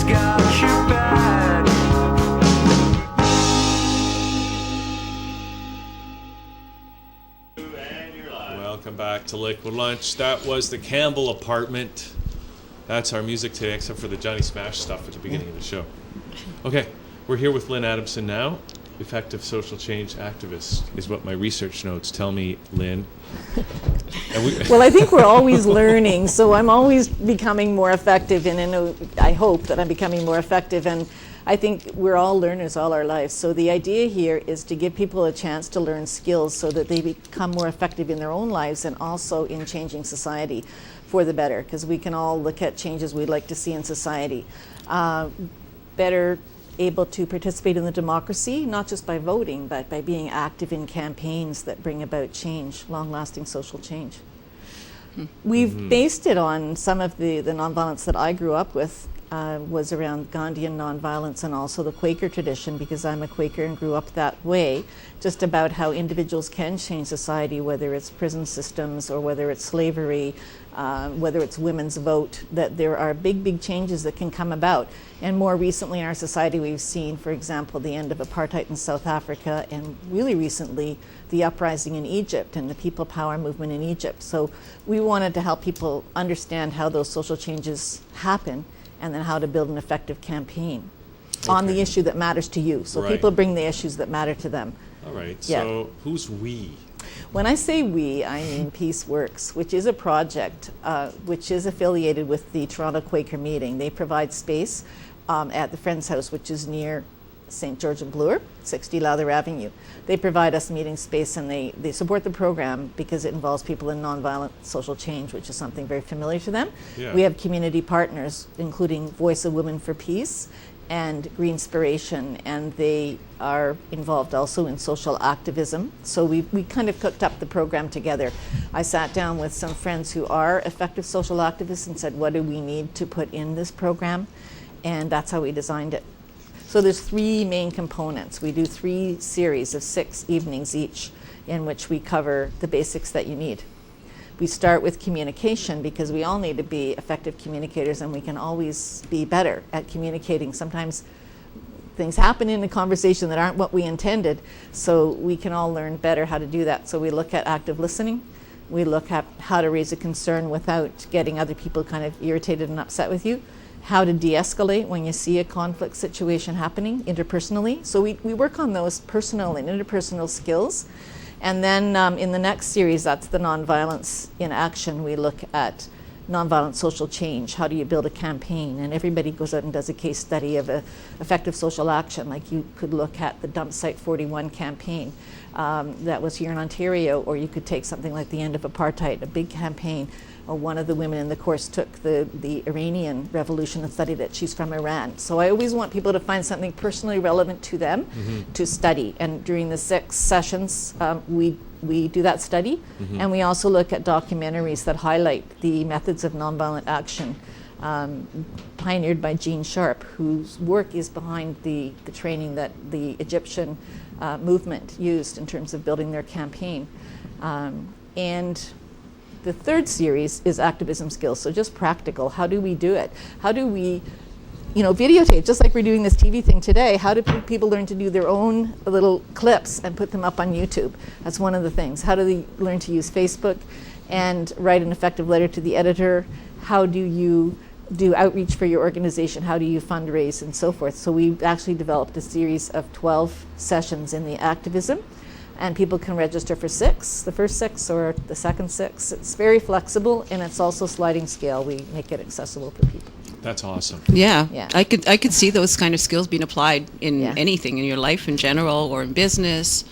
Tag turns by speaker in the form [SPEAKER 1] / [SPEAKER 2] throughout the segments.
[SPEAKER 1] got your back.
[SPEAKER 2] Welcome back to Liquid Lunch. That was the Campbell Apartment. That's our music today, except for the Johnny Smash stuff at the beginning of the show. Okay, we're here with Lyn Adamson now. Effective social change activist is what my research notes tell me, Lyn.
[SPEAKER 3] Well, I think we're always learning, so I'm always becoming more effective, and I hope that I'm becoming more effective, and I think we're all learners all our lives. So the idea here is to give people a chance to learn skills so that they become more effective in their own lives and also in changing society for the better, because we can all look at changes we'd like to see in society. Better able to participate in the democracy, not just by voting, but by being active in campaigns that bring about change, long-lasting social change. We've based it on some of the nonviolence that I grew up with, was around Gandhian nonviolence and also the Quaker tradition, because I'm a Quaker and grew up that way, just about how individuals can change society, whether it's prison systems or whether it's slavery, whether it's women's vote, that there are big changes that can come about. And more recently in our society, we've seen, for example, the end of apartheid in South Africa, and really recently, the uprising in Egypt and the people power movement in Egypt. So we wanted to help people understand how those social changes happen, and then how to build an effective campaign on the issue that matters to you. So people bring the issues that matter to them.
[SPEAKER 2] All right, so who's we?
[SPEAKER 3] When I say we, I mean Peaceworks, which is a project which is affiliated with the Toronto Quaker Meeting. They provide space at the Friends House, which is near St. George and Bloor, 60 Lowther Avenue. They provide us meeting space, and they support the program because it involves people in nonviolent social change, which is something very familiar to them.
[SPEAKER 2] Yeah.
[SPEAKER 3] We have community partners, including Voice of Women for Peace and Greenspiration, and they are involved also in social activism. So we kind of cooked up the program together. I sat down with some friends who are effective social activists and said, what do we need to put in this program? And that's how we designed it. So there's 3 main components. We do 3 series of 6 evenings each, in which we cover the basics that you need. We start with communication, because we all need to be effective communicators, and we can always be better at communicating. Sometimes things happen in a conversation that aren't what we intended, so we can all learn better how to do that. So we look at active listening. We look at how to raise a concern without getting other people kind of irritated and upset with you. How to de-escalate when you see a conflict situation happening interpersonally. So we work on those personal and interpersonal skills. And then in the next series, that's the nonviolence in action. We look at nonviolent social change. How do you build a campaign? And everybody goes out and does a case study of effective social action. Like you could look at the Dump Site 41 campaign that was here in Ontario, or you could take something like the end of apartheid, a big campaign. Or one of the women in the course took the Iranian revolution and studied it. She's from Iran. So I always want people to find something personally relevant to them to study. And during the 6 sessions, we do that study. And we also look at documentaries that highlight the methods of nonviolent action pioneered by Gene Sharp, whose work is behind the training that the Egyptian movement used in terms of building their campaign. And the 3rd series is activism skills, so just practical. How do we do it? How do we, videotape, just like we're doing this TV thing today? How do people learn to do their own little clips and put them up on YouTube? That's one of the things. How do they learn to use Facebook and write an effective letter to the editor? How do you do outreach for your organization? How do you fundraise and so forth? So we actually developed a series of 12 sessions in the activism. And people can register for 6, the first 6 or the second 6. It's very flexible, and it's also sliding scale. We make it accessible for people.
[SPEAKER 2] That's awesome.
[SPEAKER 4] Yeah. I could see those kind of skills being applied in anything in your life in general or in business.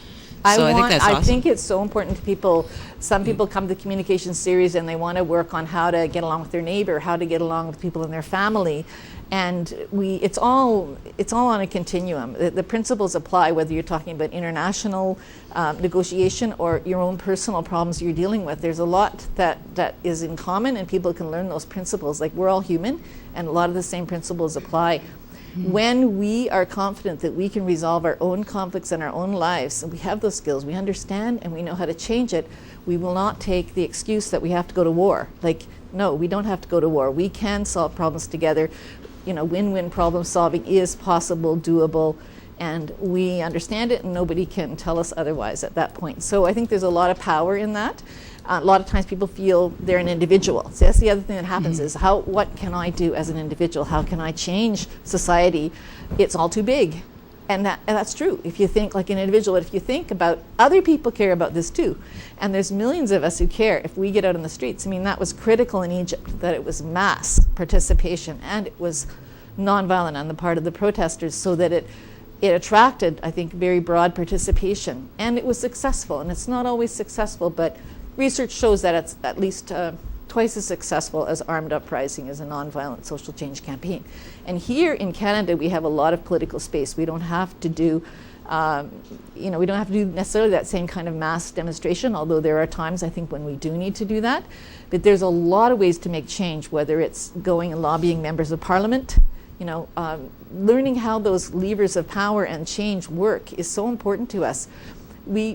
[SPEAKER 4] So I think that's awesome.
[SPEAKER 3] I think it's so important to people. Some people come to the communication series and they want to work on how to get along with their neighbor, how to get along with people in their family. And it's all on a continuum. The principles apply whether you're talking about international negotiation or your own personal problems you're dealing with. There's a lot that is in common, and people can learn those principles. Like, we're all human, and a lot of the same principles apply. When we are confident that we can resolve our own conflicts in our own lives, and we have those skills, we understand and we know how to change it, we will not take the excuse that we have to go to war. Like, no, we don't have to go to war. We can solve problems together. win-win problem solving is possible, doable, and we understand it, and nobody can tell us otherwise at that point. So I think there's a lot of power in that. A lot of times people feel they're an individual. So that's the other thing that happens is what can I do as an individual? How can I change society? It's all too big. And that's true. If you think like an individual, if you think about other people care about this too. And there's millions of us who care if we get out on the streets. I mean, that was critical in Egypt, that it was mass participation and it was nonviolent on the part of the protesters, so that it attracted, I think, very broad participation. And it was successful. And it's not always successful, but research shows that it's at least twice as successful as armed uprising as a nonviolent social change campaign. And here in Canada, we have a lot of political space. We don't have to do, we don't have to do necessarily that same kind of mass demonstration, although there are times, I think, when we do need to do that. But there's a lot of ways to make change, whether it's going and lobbying members of parliament, learning how those levers of power and change work is so important to us.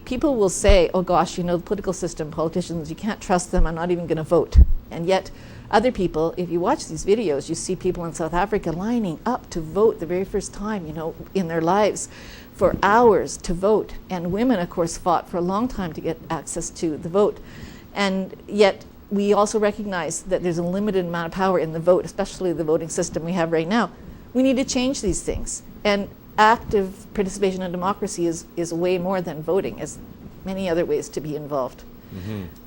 [SPEAKER 3] People will say, oh gosh, the political system, politicians, you can't trust them, I'm not even going to vote. And yet other people, if you watch these videos, you see people in South Africa lining up to vote the very first time, in their lives for hours to vote. And women, of course, fought for a long time to get access to the vote. And yet we also recognize that there's a limited amount of power in the vote, especially the voting system we have right now. We need to change these things. And active participation in democracy is way more than voting, as many other ways to be involved.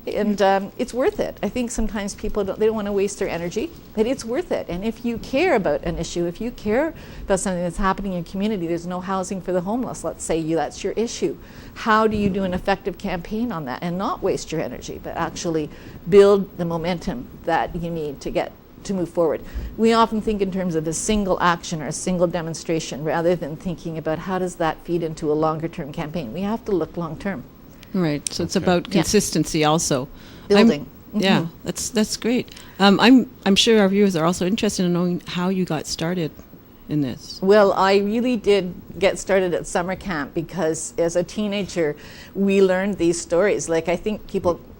[SPEAKER 3] And it's worth it. I think sometimes people don't want to waste their energy, but it's worth it. And if you care about an issue, if you care about something that's happening in your community, there's no housing for the homeless, let's say that's your issue. How do you do an effective campaign on that and not waste your energy, but actually build the momentum that you need to move forward? We often think in terms of a single action or a single demonstration rather than thinking about how does that feed into a longer term campaign. We have to look long term.
[SPEAKER 4] Right. So it's about consistency also.
[SPEAKER 3] Building.
[SPEAKER 4] Yeah, that's great. I'm sure our viewers are also interested in knowing how you got started in this.
[SPEAKER 3] Well, I really did get started at summer camp because as a teenager, we learned these stories. Like, I think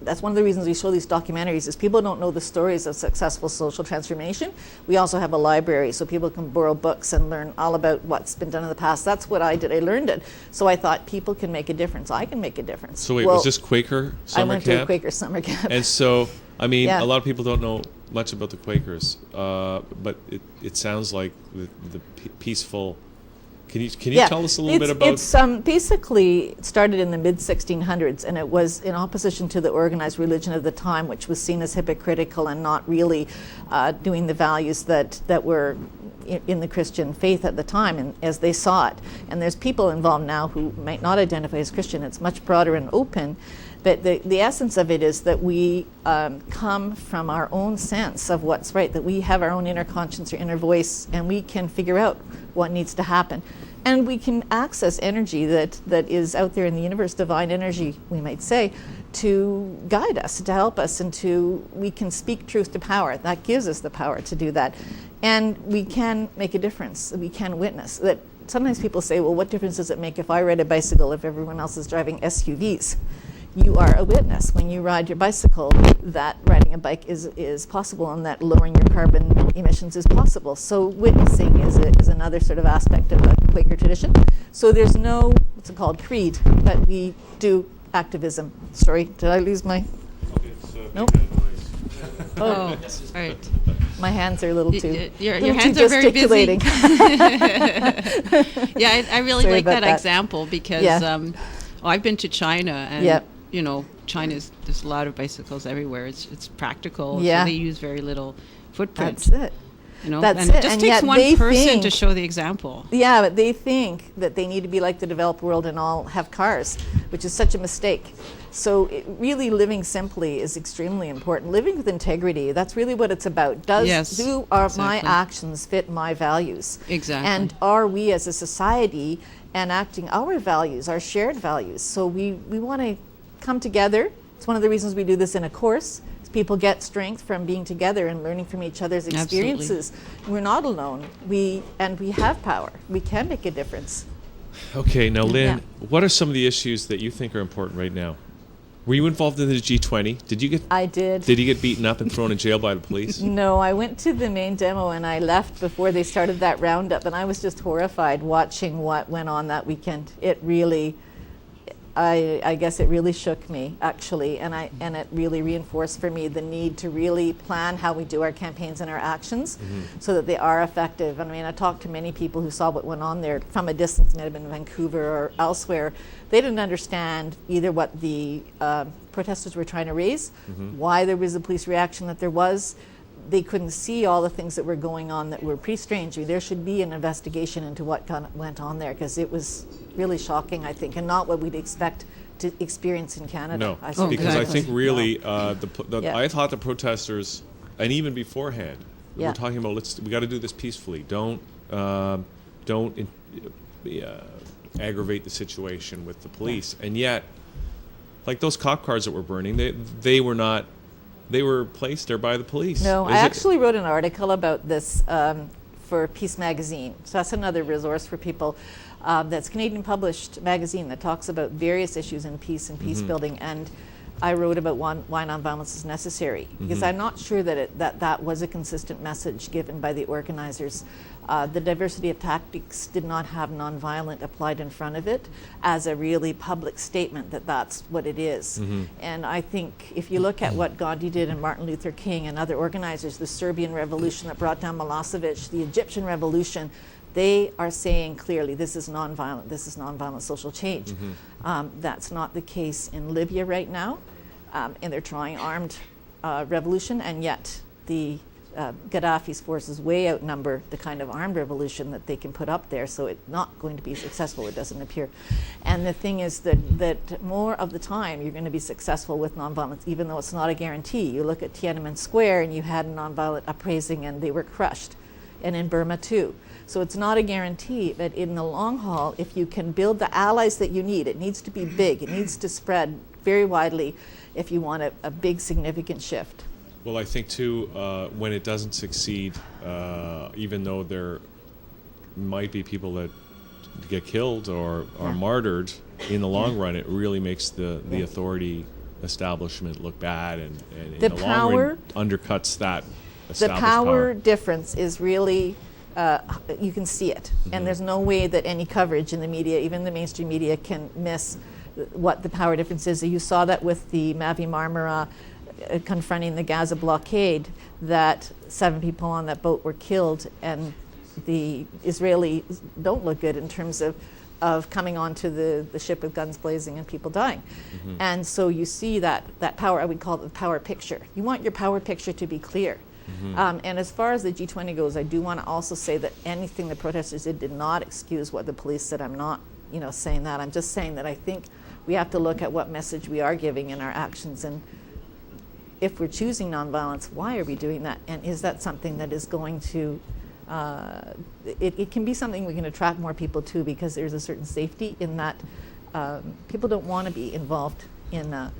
[SPEAKER 3] that's one of the reasons we show these documentaries, is people don't know the stories of successful social transformation. We also have a library so people can borrow books and learn all about what's been done in the past. That's what I did. I learned it. So I thought people can make a difference. I can make a difference.
[SPEAKER 2] So wait, was this Quaker summer camp?
[SPEAKER 3] I went to a Quaker summer camp.
[SPEAKER 2] And so, a lot of people don't know much about the Quakers, but it sounds like the peaceful. Can you tell us a little bit about?
[SPEAKER 3] It's basically it started in the mid-1600s, and it was in opposition to the organized religion of the time, which was seen as hypocritical and not really doing the values that were in the Christian faith at the time, and as they saw it. And there's people involved now who might not identify as Christian. It's much broader and open. But the essence of it is that we come from our own sense of what's right, that we have our own inner conscience or inner voice, and we can figure out what needs to happen. And we can access energy that is out there in the universe, divine energy, we might say, to guide us, to help us, and we can speak truth to power. That gives us the power to do that. And we can make a difference. We can witness. That sometimes people say, well, what difference does it make if I ride a bicycle if everyone else is driving SUVs? You are a witness. When you ride your bicycle, that riding a bike is possible, and that lowering your carbon emissions is possible. So witnessing is another sort of aspect of the Quaker tradition. So there's no, what's it called, creed, but we do activism. Sorry, did I lose my?
[SPEAKER 2] Okay, so
[SPEAKER 3] nope.
[SPEAKER 4] Oh, right.
[SPEAKER 3] My hands are a little too.
[SPEAKER 4] Your hands are very busy. Yeah, I really
[SPEAKER 3] Sorry
[SPEAKER 4] like that
[SPEAKER 3] about
[SPEAKER 4] example because I've been to China and China's there's a lot of bicycles everywhere. It's practical.
[SPEAKER 3] Yeah.
[SPEAKER 4] So they use very little footprint.
[SPEAKER 3] That's it.
[SPEAKER 4] That's and it just takes one person to show the example.
[SPEAKER 3] Yeah, but they think that they need to be like the developed world and all have cars, which is such a mistake. So really living simply is extremely important. Living with integrity, that's really what it's about. Do my actions fit my values?
[SPEAKER 4] Exactly.
[SPEAKER 3] And are we as a society enacting our values, our shared values? So we want to come together. It's one of the reasons we do this in a course. People get strength from being together and learning from each other's experiences. Absolutely. We're not alone. We have power. We can make a difference.
[SPEAKER 2] Okay, now Lyn, what are some of the issues that you think are important right now? Were you involved in the G20?
[SPEAKER 3] I did.
[SPEAKER 2] Did you get beaten up and thrown in jail by the police?
[SPEAKER 3] No, I went to the main demo and I left before they started that roundup, and I was just horrified watching what went on that weekend. It really, I guess it really shook me, actually, and it really reinforced for me the need to really plan how we do our campaigns and our actions so that they are effective. I mean, I talked to many people who saw what went on there from a distance, may have been in Vancouver or elsewhere. They didn't understand either what the protesters were trying to raise, why there was a police reaction that there was. They couldn't see all the things that were going on that were pretty strange. There should be an investigation into what went on there, because it was really shocking, I think, and not what we'd expect to experience in Canada.
[SPEAKER 2] No,
[SPEAKER 3] I suppose.
[SPEAKER 2] because I
[SPEAKER 4] exactly.
[SPEAKER 2] think really,
[SPEAKER 3] Yeah.
[SPEAKER 2] I thought the protesters, and even beforehand,
[SPEAKER 3] Yeah.
[SPEAKER 2] we're talking about we got to do this peacefully. Don't aggravate the situation with the police. And yet, like those cop cars that were burning, they were not. They were placed there by the police.
[SPEAKER 3] No, I actually wrote an article about this for Peace magazine. So that's another resource for people. That's Canadian published magazine that talks about various issues in peace and peace building. And I wrote about why nonviolence is necessary, because I'm not sure that that was a consistent message given by the organizers. The diversity of tactics did not have nonviolent applied in front of it as a really public statement that that's what it is. And I think if you look at what Gandhi did and Martin Luther King and other organizers, the Serbian Revolution that brought down Milosevic, the Egyptian Revolution, they are saying clearly this is nonviolent social change. That's not the case in Libya right now, and they're trying armed revolution, and yet the Gaddafi's forces way outnumber the kind of armed revolution that they can put up there, so it's not going to be successful, it doesn't appear. And the thing is that more of the time you're going to be successful with nonviolence, even though it's not a guarantee. You look at Tiananmen Square and you had a nonviolent uprising and they were crushed, and in Burma too. So it's not a guarantee, but in the long haul, if you can build the allies that you need, it needs to be big, it needs to spread very widely if you want a big significant shift.
[SPEAKER 2] Well, I think too, when it doesn't succeed, even though there might be people that get killed or are martyred, in the long run, it really makes the authority establishment look bad, and in the long run undercuts that established
[SPEAKER 3] The power difference is really, you can see it. And there's no way that any coverage in the media, even the mainstream media, can miss what the power difference is. You saw that with the Mavi Marmara confronting the Gaza blockade, that 7 people on that boat were killed, and the Israelis don't look good in terms of coming onto the ship with guns blazing and people dying. And so you see that power, I would call it the power picture. You want your power picture to be clear. And as far as the G20 goes, I do want to also say that anything the protesters did not excuse what the police said. I'm not saying that. I'm just saying that I think we have to look at what message we are giving in our actions, and if we're choosing nonviolence, why are we doing that? And is that something that is going to, it can be something we can attract more people to, because there's a certain safety in that. People don't want to be involved in a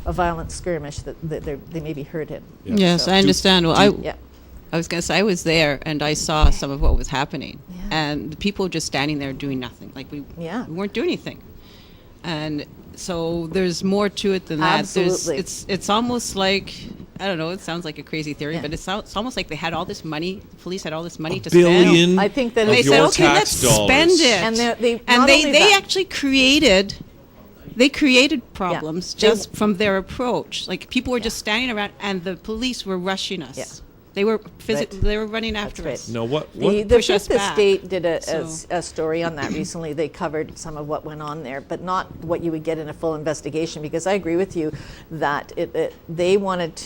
[SPEAKER 3] violent skirmish that they may be hurt in.
[SPEAKER 2] Yeah.
[SPEAKER 4] Yes,
[SPEAKER 3] So-
[SPEAKER 4] I understand. Well,
[SPEAKER 3] Yeah.
[SPEAKER 4] I was going to say, I was there and I saw some of what was happening.
[SPEAKER 3] Yeah.
[SPEAKER 4] And the people just standing there doing nothing. Like we weren't doing anything. And so there's more to it than that.
[SPEAKER 3] Absolutely.
[SPEAKER 4] It's almost like, I don't know, it sounds like a crazy theory,
[SPEAKER 3] Yeah.
[SPEAKER 4] but it's almost like they had all this money, the police had all this money to
[SPEAKER 2] billion
[SPEAKER 4] spend.
[SPEAKER 3] I think that
[SPEAKER 2] of
[SPEAKER 4] They
[SPEAKER 3] it's
[SPEAKER 2] your
[SPEAKER 4] said, okay,
[SPEAKER 2] tax
[SPEAKER 4] let's
[SPEAKER 2] dollars.
[SPEAKER 4] spend it.
[SPEAKER 3] And they
[SPEAKER 4] they actually created problems
[SPEAKER 3] Yeah.
[SPEAKER 4] just from their approach. Like people were just standing around, and the police were rushing us.
[SPEAKER 3] Yeah.
[SPEAKER 4] They were
[SPEAKER 3] Right.
[SPEAKER 4] they were running after
[SPEAKER 3] right.
[SPEAKER 4] us.
[SPEAKER 2] No, what
[SPEAKER 3] The
[SPEAKER 4] push us
[SPEAKER 3] Fifth
[SPEAKER 4] back.
[SPEAKER 3] Estate did
[SPEAKER 4] So-
[SPEAKER 3] a story on that recently. They covered some of what went on there, but not what you would get in a full investigation, because I agree with you that they wanted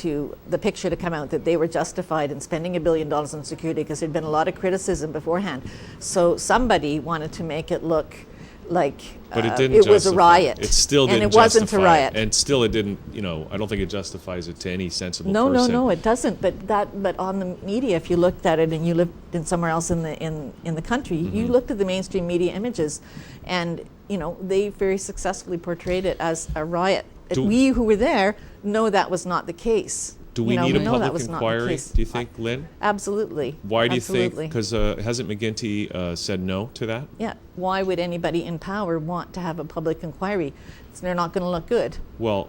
[SPEAKER 3] the picture to come out that they were justified in spending $1 billion on security, because there'd been a lot of criticism beforehand. So somebody wanted to make it look like
[SPEAKER 2] But it didn't
[SPEAKER 3] it was a
[SPEAKER 2] justify
[SPEAKER 3] riot.
[SPEAKER 2] It still didn't
[SPEAKER 3] and it wasn't a
[SPEAKER 2] justify
[SPEAKER 3] riot.
[SPEAKER 2] And still it didn't, I don't think it justifies it to any sensible
[SPEAKER 3] No,
[SPEAKER 2] person.
[SPEAKER 3] it doesn't. But on the media, if you looked at it and you lived in somewhere else in the country, you looked at the mainstream media images, and they very successfully portrayed it as a riot. We who were there know that was not the case.
[SPEAKER 2] Do we need a
[SPEAKER 3] know that
[SPEAKER 2] public
[SPEAKER 3] was not the
[SPEAKER 2] inquiry,
[SPEAKER 3] case.
[SPEAKER 2] do you think, Lynn?
[SPEAKER 3] Absolutely.
[SPEAKER 2] Why do you think?
[SPEAKER 3] Absolutely.
[SPEAKER 2] Because hasn't McGuinty said no to that?
[SPEAKER 3] Yeah. Why would anybody in power want to have a public inquiry? They're not going to look good.
[SPEAKER 2] Well,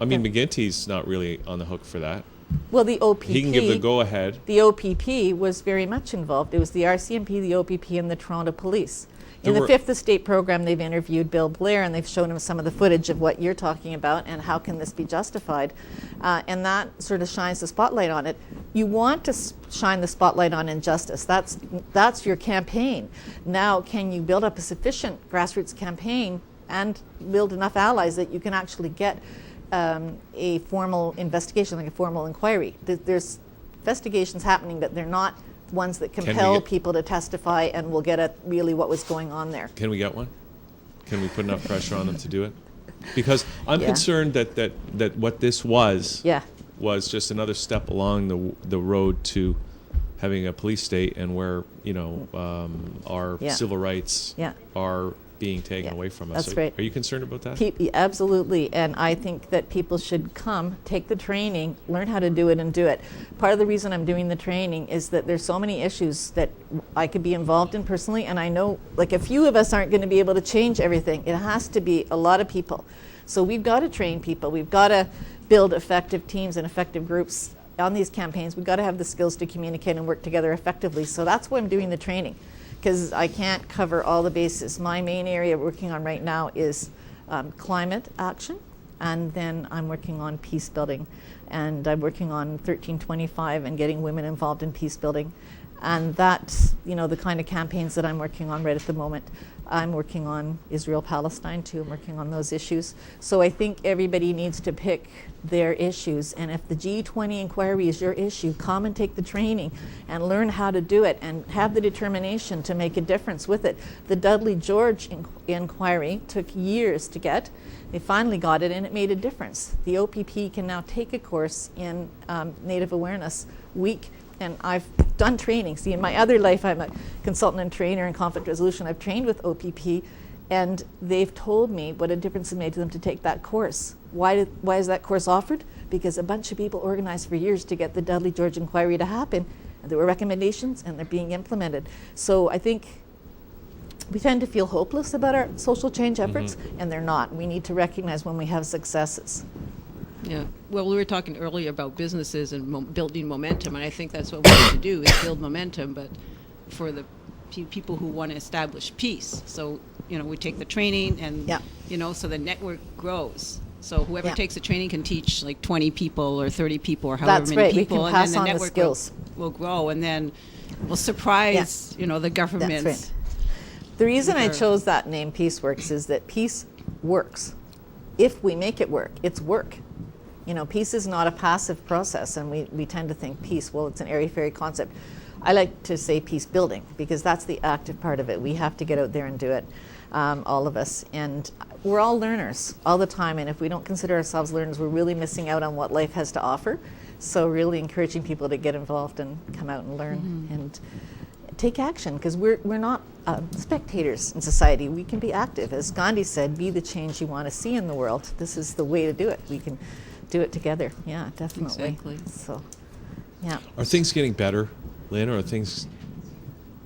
[SPEAKER 2] I mean, McGinty's not really on the hook for that.
[SPEAKER 3] Well, the OPP.
[SPEAKER 2] He can give the go-ahead.
[SPEAKER 3] The OPP was very much involved. It was the RCMP, the OPP, and the Toronto Police. In the Fifth Estate program, they've interviewed Bill Blair, and they've shown him some of the footage of what you're talking about and how can this be justified. And that sort of shines the spotlight on it. You want to shine the spotlight on injustice. That's your campaign. Now, can you build up a sufficient grassroots campaign and build enough allies that you can actually get a formal investigation, like a formal inquiry? There's investigations happening, but they're not ones that compel people to testify and will get at really what was going on there.
[SPEAKER 2] Can we get one? Can we put enough pressure on them to do it? Because I'm concerned that what this was just another step along the road to having a police state, and where our civil rights are being taken away from us.
[SPEAKER 3] That's right.
[SPEAKER 2] Are you concerned about that?
[SPEAKER 3] Absolutely, and I think that people should come, take the training, learn how to do it, and do it. Part of the reason I'm doing the training is that there's so many issues that I could be involved in personally, and I know like a few of us aren't going to be able to change everything. It has to be a lot of people. So we've got to train people. We've got to build effective teams and effective groups on these campaigns. We've got to have the skills to communicate and work together effectively. So that's why I'm doing the training, because I can't cover all the bases. My main area working on right now is climate action, and then I'm working on peace building, and I'm working on 1325 and getting women involved in peace building. And that's the kind of campaigns that I'm working on right at the moment. I'm working on Israel-Palestine too. I'm working on those issues. So I think everybody needs to pick their issues. And if the G20 inquiry is your issue, come and take the training and learn how to do it and have the determination to make a difference with it. The Dudley George inquiry took years to get. They finally got it, and it made a difference. The OPP can now take a course in Native Awareness Week. And I've done training. See, in my other life, I'm a consultant and trainer in conflict resolution. I've trained with OPP, and they've told me what a difference it made to them to take that course. Why is that course offered? Because a bunch of people organized for years to get the Dudley George inquiry to happen. And there were recommendations, and they're being implemented. So I think we tend to feel hopeless about our social change efforts, and they're not. We need to recognize when we have successes.
[SPEAKER 4] Yeah. Well, we were talking earlier about businesses and building momentum, and I think that's what we need to do is build momentum, but for the people who want to establish peace. So, we take the training and, so the network grows. So whoever takes the training can teach like 20 people or 30 people or however many people,
[SPEAKER 3] and then
[SPEAKER 4] the network will grow, and then we'll surprise, the governments.
[SPEAKER 3] That's right. The reason I chose that name, Peaceworks, is that peace works. If we make it work, it's work. Peace is not a passive process, and we tend to think peace, well, it's an airy-fairy concept. I like to say peace building, because that's the active part of it. We have to get out there and do it, all of us. And we're all learners all the time, and if we don't consider ourselves learners, we're really missing out on what life has to offer. So really encouraging people to get involved and come out and learn and take action, because we're not spectators in society. We can be active. As Gandhi said, be the change you want to see in the world. This is the way to do it. We can do it together. Yeah, definitely.
[SPEAKER 4] Exactly.
[SPEAKER 3] So, yeah.
[SPEAKER 2] Are things getting better, Lyn, or are things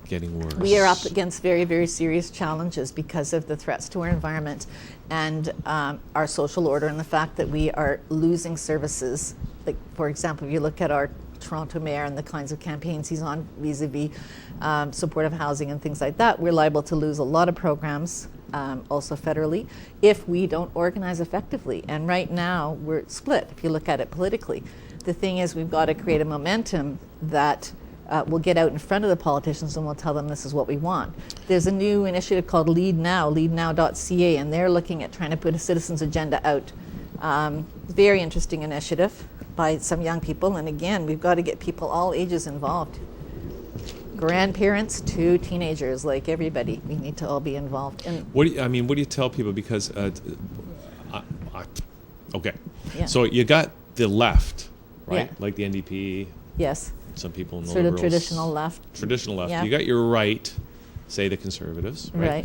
[SPEAKER 2] getting worse?
[SPEAKER 3] We are up against very, very serious challenges because of the threats to our environment and our social order, and the fact that we are losing services. Like, for example, if you look at our Toronto mayor and the kinds of campaigns he's on vis-a-vis supportive housing and things like that, we're liable to lose a lot of programs, also federally, if we don't organize effectively. And right now we're split if you look at it politically. The thing is, we've got to create a momentum that will get out in front of the politicians, and we'll tell them this is what we want. There's a new initiative called Lead Now, leadnow.ca, and they're looking at trying to put a citizens agenda out. Very interesting initiative by some young people, and again, we've got to get people all ages involved. Grandparents to teenagers, like everybody, we need to all be involved. And
[SPEAKER 2] what do you tell people? Because okay,
[SPEAKER 3] so
[SPEAKER 2] you got the left, right?
[SPEAKER 3] Yeah.
[SPEAKER 2] Like the NDP.
[SPEAKER 3] Yes.
[SPEAKER 2] Some people in the
[SPEAKER 3] sort
[SPEAKER 2] Liberals.
[SPEAKER 3] of traditional left.
[SPEAKER 2] Traditional left.
[SPEAKER 3] Yeah.
[SPEAKER 2] You got your right, say the Conservatives, right?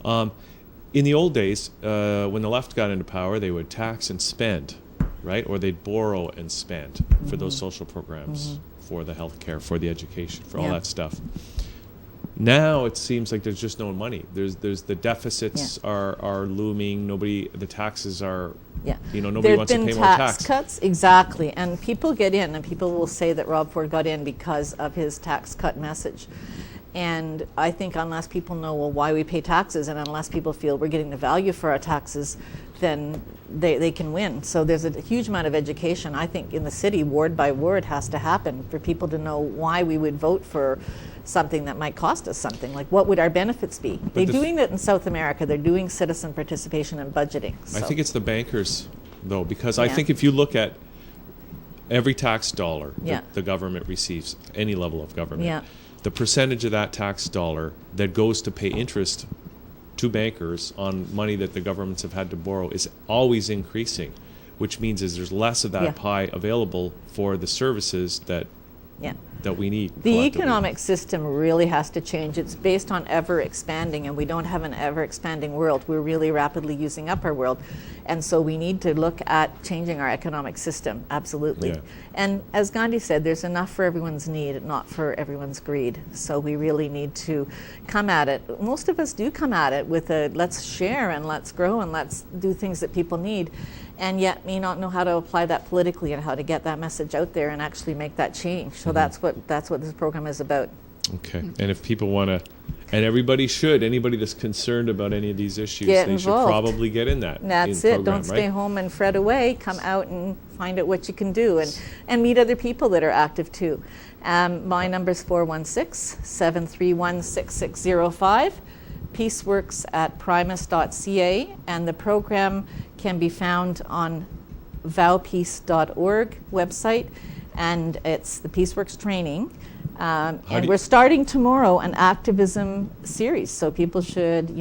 [SPEAKER 3] Right.
[SPEAKER 2] In the old days, when the left got into power, they would tax and spend, right? Or they'd borrow and spend for those social programs, for the health care, for the education, for all that stuff. Now it seems like there's just no money. There's the deficits are looming. The taxes are,
[SPEAKER 3] Yeah.
[SPEAKER 2] Nobody wants to pay more tax.
[SPEAKER 3] Cuts, exactly. And people get in, and people will say that Rob Ford got in because of his tax cut message. And I think unless people know, why we pay taxes, and unless people feel we're getting the value for our taxes, then they can win. So there's a huge amount of education, I think, in the city, ward by ward, has to happen for people to know why we would vote for something that might cost us something. Like, what would our benefits be? They're doing that in South America. They're doing citizen participation and budgeting. So.
[SPEAKER 2] I think it's the bankers, though, because I think if you look at every tax dollar that the government receives, any level of government, the percentage of that tax dollar that goes to pay interest to bankers on money that the governments have had to borrow is always increasing, which means there's less of that pie available for the services that we need.
[SPEAKER 3] The economic system really has to change. It's based on ever expanding, and we don't have an ever expanding world. We're really rapidly using up our world. And so we need to look at changing our economic system, absolutely.
[SPEAKER 2] Yeah.
[SPEAKER 3] And as Gandhi said, there's enough for everyone's need, not for everyone's greed. So we really need to come at it. Most of us do come at it with a let's share and let's grow and let's do things that people need, and yet may not know how to apply that politically and how to get that message out there and actually make that change. So that's what this program is about.
[SPEAKER 2] Okay. And if people want to, and everybody should, anybody that's concerned about any of these issues,
[SPEAKER 3] Get
[SPEAKER 2] they
[SPEAKER 3] involved.
[SPEAKER 2] should probably get in that.
[SPEAKER 3] That's it. Don't stay home and fret away. Come out and find out what you can do, and meet other people that are active too. My number is 416-731-6605. Peaceworks at primus.ca, and the program can be found on vowpeace.org website, and it's the Peaceworks Training. And we're starting tomorrow an activism series, so people should,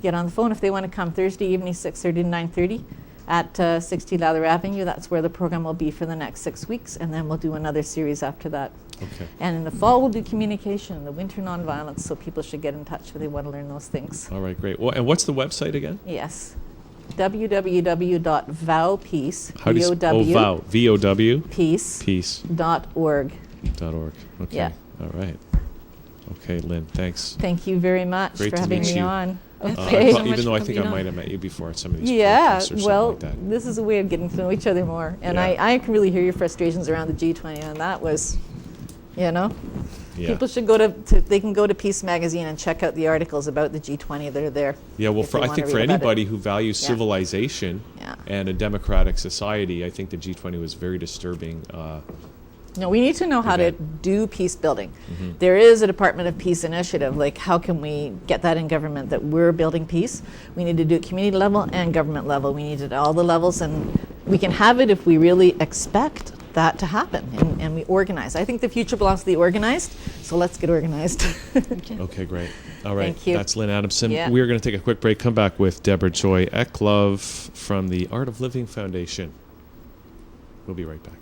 [SPEAKER 3] get on the phone if they want to come Thursday evening, 6:30 to 9:30 at 60 Lather Avenue. That's where the program will be for the next 6 weeks, and then we'll do another series after that.
[SPEAKER 2] Okay.
[SPEAKER 3] And in the fall, we'll do communication, in the winter, nonviolence, so people should get in touch if they want to learn those things.
[SPEAKER 2] All right, great. Well, and what's the website again?
[SPEAKER 3] Yes. www.vowpeace,
[SPEAKER 2] VOW. V-O-W?
[SPEAKER 3] Peace.
[SPEAKER 2] Peace.org.
[SPEAKER 3] .org.
[SPEAKER 2] Okay.
[SPEAKER 3] Yeah.
[SPEAKER 2] All right. Okay, Lyn, thanks.
[SPEAKER 3] Thank you very much
[SPEAKER 2] Great
[SPEAKER 3] for
[SPEAKER 2] to
[SPEAKER 3] having
[SPEAKER 2] meet
[SPEAKER 3] me
[SPEAKER 2] you.
[SPEAKER 3] on.
[SPEAKER 2] I
[SPEAKER 3] Okay.
[SPEAKER 2] thought, even though I think I might have met you before at some of these
[SPEAKER 3] Yeah,
[SPEAKER 2] podcasts or something
[SPEAKER 3] well,
[SPEAKER 2] like that.
[SPEAKER 3] this is a way of getting to know each other more. And
[SPEAKER 2] Yeah.
[SPEAKER 3] I can really hear your frustrations around the G20, and that was,
[SPEAKER 2] Yeah.
[SPEAKER 3] people should they can go to Peace Magazine and check out the articles about the G20 that are there.
[SPEAKER 2] Yeah, well,
[SPEAKER 3] if they
[SPEAKER 2] I
[SPEAKER 3] wanna
[SPEAKER 2] think for
[SPEAKER 3] read about
[SPEAKER 2] anybody
[SPEAKER 3] it.
[SPEAKER 2] who values civilization and a democratic society, I think the G20 was very disturbing.
[SPEAKER 3] No, we need to know how to do peace building. There is a Department of Peace initiative. Like, how can we get that in government that we're building peace? We need to do it community level and government level. We need it at all the levels, and we can have it if we really expect that to happen and we organize. I think the future belongs to the organized, so let's get organized.
[SPEAKER 2] Okay, great. All right,
[SPEAKER 3] Thank you.
[SPEAKER 2] that's Lyn Adamson.
[SPEAKER 3] Yeah.
[SPEAKER 2] We're going to take a quick break, come back with Deborah Joy Eklove from the Art of Living Foundation. We'll be right back.